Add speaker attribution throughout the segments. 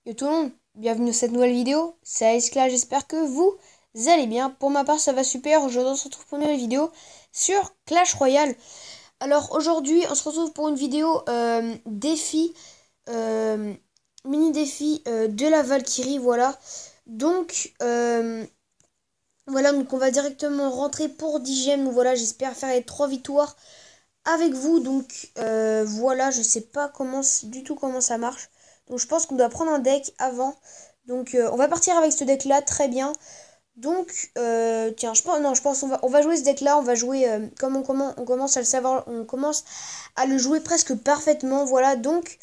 Speaker 1: Yo tout le monde, bienvenue dans cette nouvelle vidéo, c'est Aïskla, j'espère que vous allez bien. Pour ma part ça va super, aujourd'hui on se retrouve pour une nouvelle vidéo sur Clash Royale. Alors aujourd'hui on se retrouve pour une vidéo défi, mini défi de la Valkyrie, voilà. Donc voilà, donc on va directement rentrer pour 10 gemmes, donc voilà, j'espère faire les 3 victoires avec vous. Donc voilà, je sais pas du tout comment ça marche. Donc je pense qu'on doit prendre un deck avant. Donc on va partir avec ce deck là, très bien. Donc tiens, je pense on va jouer ce deck là, on va jouer comme on commence à le savoir, on commence à le jouer presque parfaitement. Voilà, donc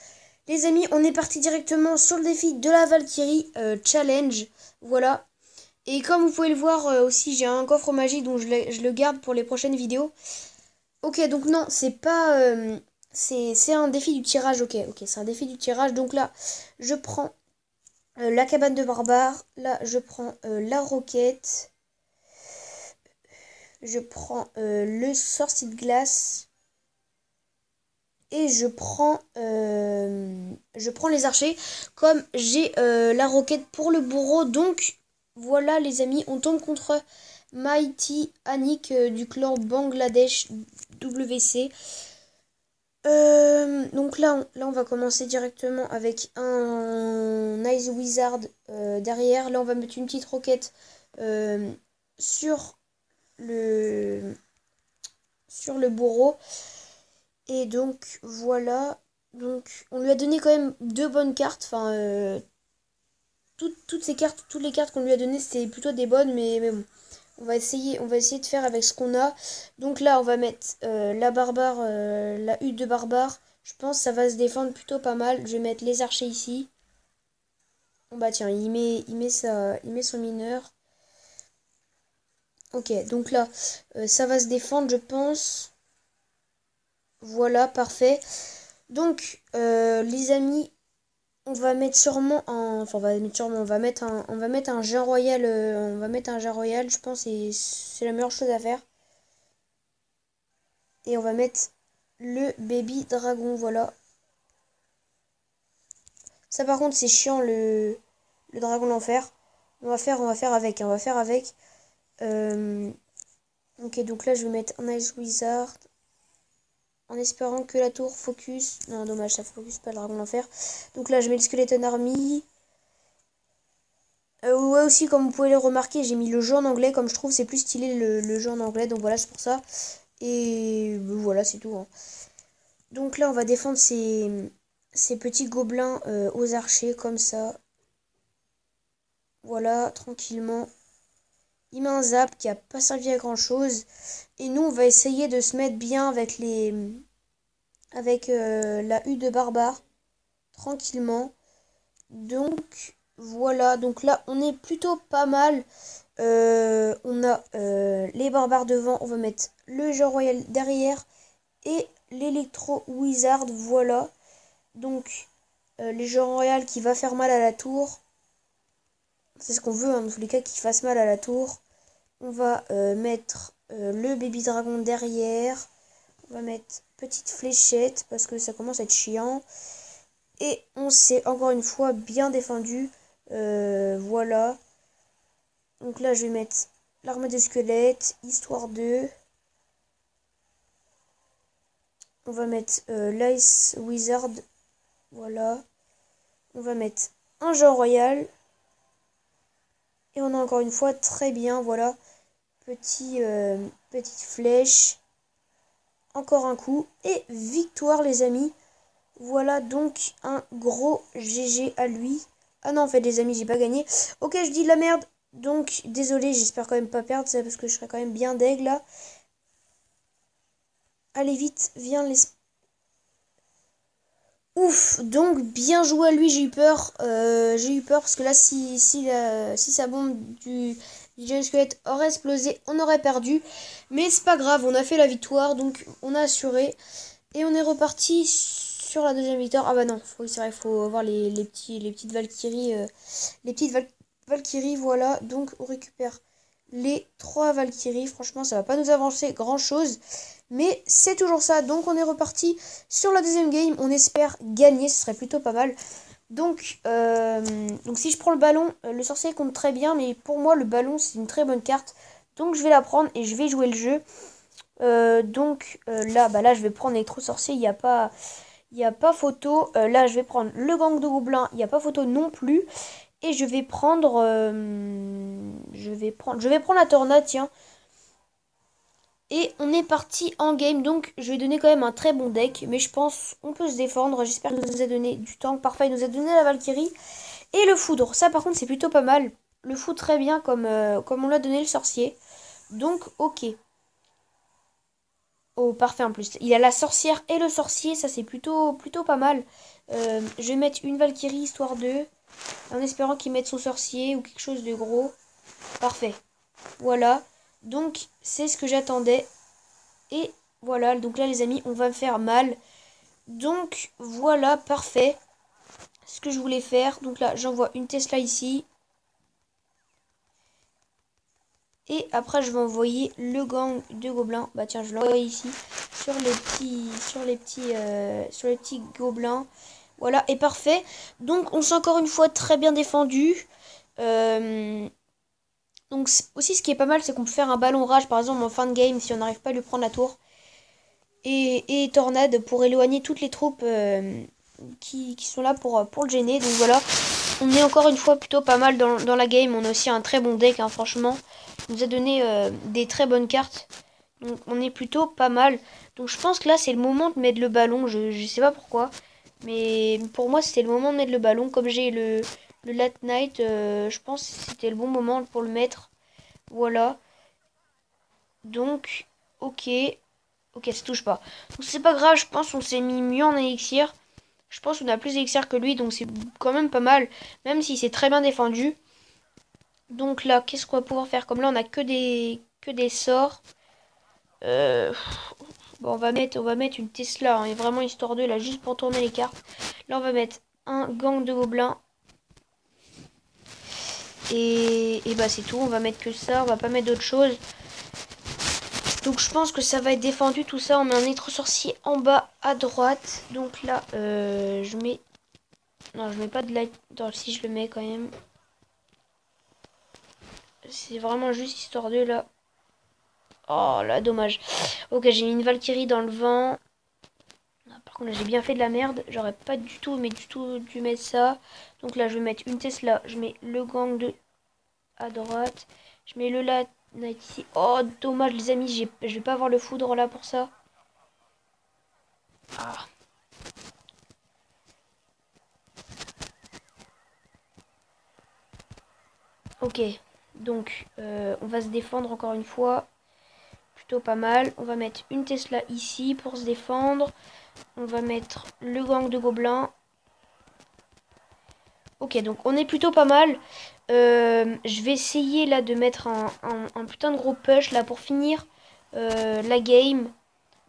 Speaker 1: les amis, on est parti directement sur le défi de la Valkyrie Challenge. Voilà. Et comme vous pouvez le voir aussi, j'ai un coffre magique, donc je le garde pour les prochaines vidéos. Ok, donc non, c'est pas... c'est un défi du tirage, ok, c'est un défi du tirage. Donc là, je prends la cabane de barbare. Là, je prends la roquette. Je prends le sorcier de glace. Et je prends les archers. Comme j'ai la roquette pour le bourreau. Donc, voilà les amis, on tombe contre Mighty Anik du clan Bangladesh WC. Donc là on va commencer directement avec un Nice Wizard derrière. Là, on va mettre une petite roquette sur le bourreau. Et donc, voilà. Donc, on lui a donné quand même deux bonnes cartes. Enfin, toutes les cartes qu'on lui a données, c'était plutôt des bonnes, mais bon. On va essayer de faire avec ce qu'on a. Donc là, on va mettre la barbare, la hutte de barbare. Je pense que ça va se défendre plutôt pas mal. Je vais mettre les archers ici. Bon bah tiens, il met son mineur. Ok, donc là, ça va se défendre, je pense. Voilà, parfait. Donc, les amis, on va mettre sûrement un... Enfin, on va mettre un Jean Royal. On va mettre un Jean Royal, je pense, et c'est la meilleure chose à faire. Et on va mettre le baby dragon, voilà. Ça par contre c'est chiant le dragon d'enfer. On va faire avec, hein, on va faire avec. Ok, donc là je vais mettre un Ice Wizard. En espérant que la tour focus. Non, dommage, ça focus pas le dragon d'enfer. Donc là je mets le Skeleton Army. Ouais, aussi, comme vous pouvez le remarquer, j'ai mis le jeu en anglais. Comme je trouve c'est plus stylé le jeu en anglais. Donc voilà, c'est pour ça. Et voilà, c'est tout, hein. Donc là on va défendre ces petits gobelins aux archers comme ça. Voilà, tranquillement. Il met un zap qui a pas servi à grand chose. Et nous on va essayer de se mettre bien avec la hutte de barbare. Tranquillement. Donc voilà, donc là on est plutôt pas mal. On a les barbares devant. On va mettre le Jean Royal derrière. Et l'électro wizard, voilà. Donc les Jean Royal qui va faire mal à la tour. C'est ce qu'on veut, hein, dans tous les cas, qu'il fasse mal à la tour. On va mettre le baby dragon derrière. On va mettre petite fléchette parce que ça commence à être chiant. Et on s'est encore une fois bien défendu. Voilà. Donc là, je vais mettre l'armée de squelettes, histoire 2. On va mettre l'Ice Wizard. Voilà. On va mettre un Jean Royal. Et on a encore une fois très bien, voilà. Petite flèche. Encore un coup. Et victoire, les amis. Voilà donc un gros GG à lui. Ah non, en fait, les amis, j'ai pas gagné. Ok, je dis de la merde. Donc, désolé, j'espère quand même pas perdre. C'est parce que je serais quand même bien deg, là. Allez, vite, viens, les... Ouf, donc bien joué à lui, j'ai eu peur. J'ai eu peur parce que là, si sa bombe du Giant Squelette aurait explosé, on aurait perdu. Mais c'est pas grave, on a fait la victoire, donc on a assuré. Et on est reparti sur la deuxième victoire. Ah bah non, c'est vrai, il faut avoir les petites Valkyries. Valkyries, voilà. Donc on récupère les 3 Valkyries. Franchement, ça va pas nous avancer grand chose. Mais c'est toujours ça. Donc on est reparti sur la deuxième game. On espère gagner, ce serait plutôt pas mal. Donc si je prends le ballon, le sorcier compte très bien, mais pour moi le ballon c'est une très bonne carte. Donc je vais la prendre et je vais jouer le jeu. Là je vais prendre électro-sorcier, il y a pas photo. Là je vais prendre le gang de gobelins, il n'y a pas photo non plus. Et je vais prendre la tornade, tiens. Et on est parti en game, donc je vais donner quand même un très bon deck, mais je pense on peut se défendre. J'espère qu'il nous a donné du tank, parfait, il nous a donné la Valkyrie et le foudre. Ça par contre c'est plutôt pas mal. Le foudre très bien comme on l'a donné le sorcier. Donc ok. Oh parfait en plus. Il a la sorcière et le sorcier, ça c'est plutôt pas mal. Je vais mettre une Valkyrie histoire de... En espérant qu'il mette son sorcier ou quelque chose de gros. Parfait. Voilà. Donc c'est ce que j'attendais. Et voilà, donc là les amis, on va me faire mal. Donc voilà, parfait. Ce que je voulais faire. Donc là, j'envoie une Tesla ici. Et après, je vais envoyer le gang de gobelins. Bah tiens, je l'envoie ici. Sur les petits gobelins. Voilà, et parfait. Donc on s'est encore une fois très bien défendu. Donc aussi ce qui est pas mal, c'est qu'on peut faire un ballon rage par exemple en fin de game si on n'arrive pas à lui prendre la tour. Et tornade pour éloigner toutes les troupes qui sont là pour le gêner. Donc voilà, on est encore une fois plutôt pas mal dans la game. On a aussi un très bon deck, hein, franchement. Il nous a donné des très bonnes cartes. Donc on est plutôt pas mal. Donc je pense que là c'est le moment de mettre le ballon. Je sais pas pourquoi. Mais pour moi c'était le moment de mettre le ballon. Comme j'ai le late night, je pense que c'était le bon moment pour le mettre. Voilà. Donc, ok. Ok, ça touche pas. Donc c'est pas grave, je pense qu'on s'est mis mieux en élixir. Je pense qu'on a plus d'élixir que lui, donc c'est quand même pas mal. Même si c'est très bien défendu. Donc là, qu'est-ce qu'on va pouvoir faire? Comme là, on a que des sorts. Bon, on va mettre une Tesla, hein, vraiment histoire de là, juste pour tourner les cartes. Là, on va mettre un gang de gobelins. Et bah c'est tout, on va mettre que ça, on va pas mettre d'autre chose. Donc je pense que ça va être défendu tout ça. On met un électro-sorcier en bas à droite. Donc là, je mets... Non, je mets pas de light. Attends, si je le mets quand même. C'est vraiment juste histoire de là. Oh là, dommage. Ok, j'ai mis une Valkyrie dans le vent. Ah, par contre, là, j'ai bien fait de la merde. J'aurais pas du tout, mais du tout dû mettre ça. Donc là, je vais mettre une Tesla. Je mets le gang de à droite. Je mets le Light ici. Oh, dommage, les amis. Je vais pas avoir le foudre là pour ça. Ah. Ok, donc on va se défendre encore une fois. Plutôt pas mal. On va mettre une Tesla ici pour se défendre. On va mettre le gang de gobelins. Ok, donc on est plutôt pas mal. Je vais essayer là de mettre un putain de gros push là pour finir la game.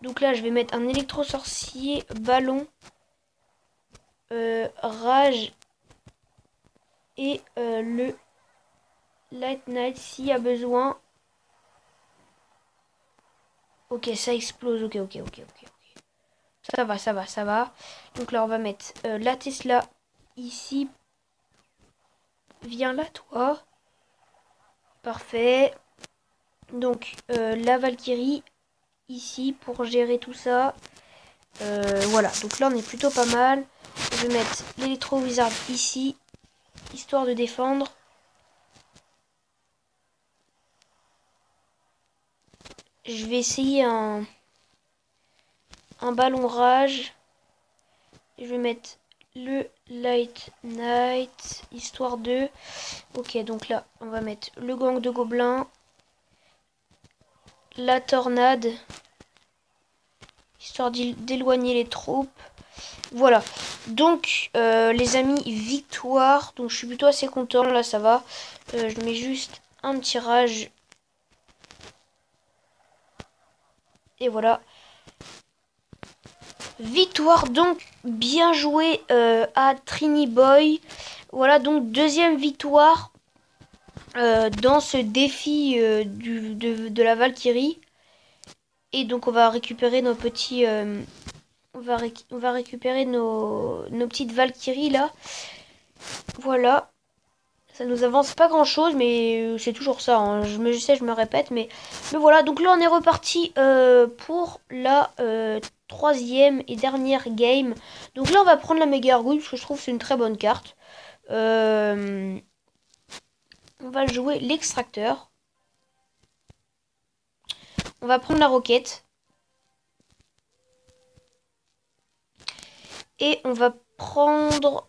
Speaker 1: Donc là je vais mettre un électro-sorcier, ballon, rage et le light night s'il y a besoin. Ok, ça explose. Ok. Ça va. Donc là, on va mettre la Tesla ici. Viens là, toi. Parfait. Donc, la Valkyrie ici pour gérer tout ça. Voilà, donc là, on est plutôt pas mal. Je vais mettre l'électro wizard ici, histoire de défendre. Je vais essayer un ballon rage. Je vais mettre le light night, histoire de... Ok, donc là, on va mettre le gang de gobelins. La tornade. Histoire d'éloigner les troupes. Voilà. Donc, les amis, victoire. Donc, je suis plutôt assez content. Là, ça va. Je mets juste un petit rage. Et voilà. Victoire, donc, bien joué à Trini Boy. Voilà, donc, deuxième victoire dans ce défi de la Valkyrie. Et donc, on va récupérer nos petits on va récupérer nos petites Valkyries là. Voilà. Ça nous avance pas grand chose, mais c'est toujours ça. Hein. Je sais, je me répète, mais voilà. Donc là, on est reparti pour la troisième et dernière game. Donc là, on va prendre la méga argouille parce que je trouve que c'est une très bonne carte. On va jouer l'extracteur. On va prendre la roquette. Et on va prendre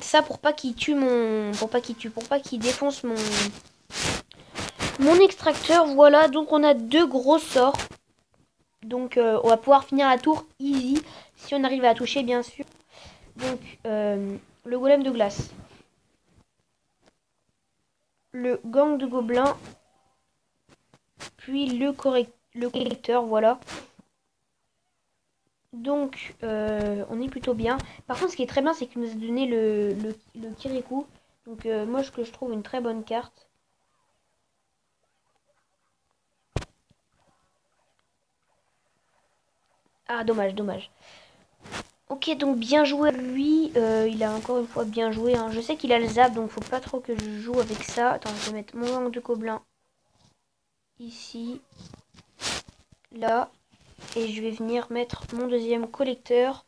Speaker 1: ça pour pas qu'il tue mon... Pour pas qu'il défonce mon extracteur. Voilà, donc on a 2 gros sorts. Donc on va pouvoir finir la tour easy. Si on arrive à la toucher, bien sûr. Donc le golem de glace. Le gang de gobelins. Puis le correcteur, voilà. Donc, on est plutôt bien. Par contre, ce qui est très bien, c'est qu'il nous a donné le Kirikou. Donc, moi, ce que je trouve une très bonne carte. Ah, dommage, dommage. Ok, donc bien joué lui. Il a encore une fois bien joué. Hein. Je sais qu'il a le zap, donc faut pas trop que je joue avec ça. Attends, je vais mettre mon gang de gobelins ici. Là. Et je vais venir mettre mon deuxième collecteur.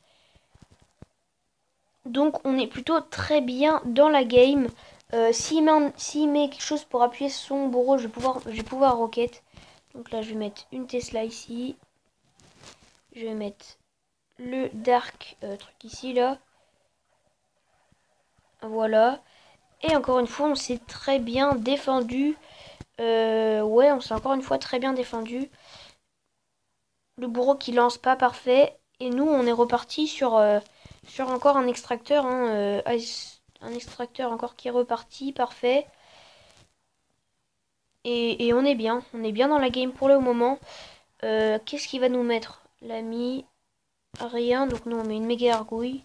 Speaker 1: Donc on est plutôt très bien dans la game. S'il met quelque chose pour appuyer son bourreau, je vais pouvoir rocket. Donc là je vais mettre une Tesla ici. Je vais mettre le dark truc ici là. Voilà. Et encore une fois on s'est très bien défendu. Ouais, on s'est encore une fois très bien défendu. Le bourreau qui lance pas, parfait. Et nous on est reparti sur encore un extracteur. Hein, un extracteur encore qui est reparti, parfait. Et on est bien dans la game pour le moment. Qu'est-ce qu'il va nous mettre? L'ami, rien, donc nous on met une méga argouille.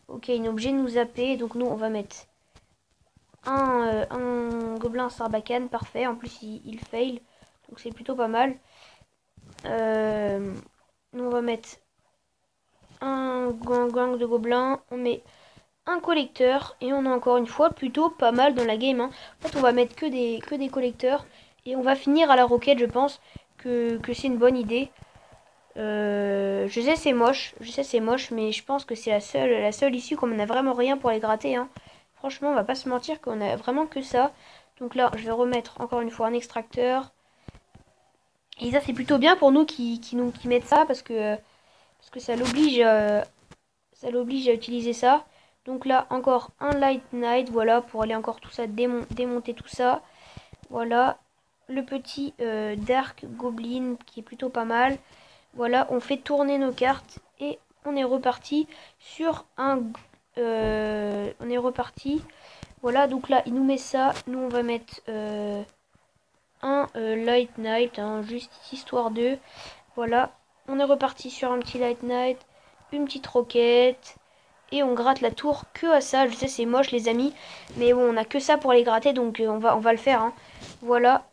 Speaker 1: Ok, il est obligé de nous zapper, donc nous on va mettre un gobelin sarbacane, parfait. En plus il fail, donc c'est plutôt pas mal. Nous on va mettre un gang de gobelins, on met un collecteur et on a encore une fois plutôt pas mal dans la game. Hein. En fait on va mettre que des collecteurs et on va finir à la roquette, je pense que c'est une bonne idée. Je sais c'est moche, mais je pense que c'est la seule issue qu'on a vraiment rien pour les gratter. Hein. Franchement on va pas se mentir qu'on a vraiment que ça. Donc là je vais remettre encore une fois un extracteur. Et ça c'est plutôt bien pour nous qui mettent ça parce que ça l'oblige à utiliser ça. Donc là, encore un Light Knight, voilà, pour aller encore tout ça, démonter tout ça. Voilà, le petit Dark Goblin qui est plutôt pas mal. Voilà, on fait tourner nos cartes et on est reparti sur un... on est reparti. Voilà, donc là, il nous met ça. Nous, on va mettre un Light Knight, hein, juste histoire de... Voilà, on est reparti sur un petit Light Knight, une petite roquette. Et on gratte la tour que à ça. Je sais c'est moche les amis. Mais bon on a que ça pour les gratter. Donc on va le faire. Hein. Voilà.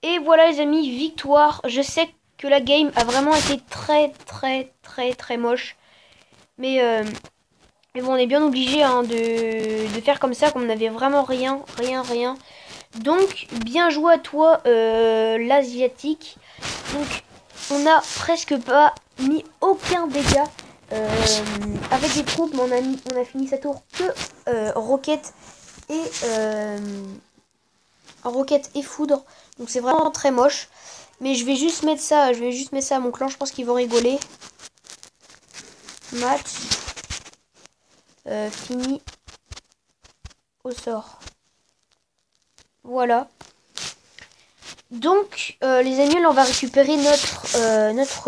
Speaker 1: Et voilà les amis. Victoire. Je sais que la game a vraiment été très moche. Mais bon on est bien obligé hein, de faire comme ça. Comme on n'avait vraiment rien. Donc bien joué à toi l'asiatique. Donc on a presque pas mis aucun dégât. Avec des troupes, mais on a fini sa tour que roquette et foudre. Donc c'est vraiment très moche. Mais je vais juste mettre ça à mon clan. Je pense qu'ils vont rigoler. Match fini au sort. Voilà. Donc les amis, là on va récupérer notre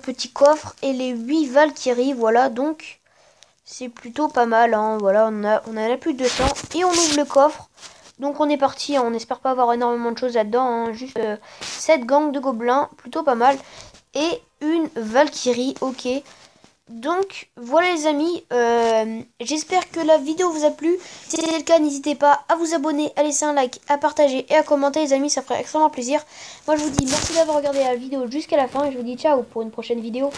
Speaker 1: petit coffre et les 8 Valkyries. Voilà, donc c'est plutôt pas mal. Hein, voilà, on a plus de 200 et on ouvre le coffre. Donc on est parti. Hein, on n'espère pas avoir énormément de choses là-dedans. Hein, juste 7 gangs de gobelins, plutôt pas mal. Et une Valkyrie, ok. Donc voilà les amis, j'espère que la vidéo vous a plu. Si c'est le cas, n'hésitez pas à vous abonner, à laisser un like, à partager et à commenter les amis, ça ferait extrêmement plaisir. Moi je vous dis merci d'avoir regardé la vidéo jusqu'à la fin et je vous dis ciao pour une prochaine vidéo.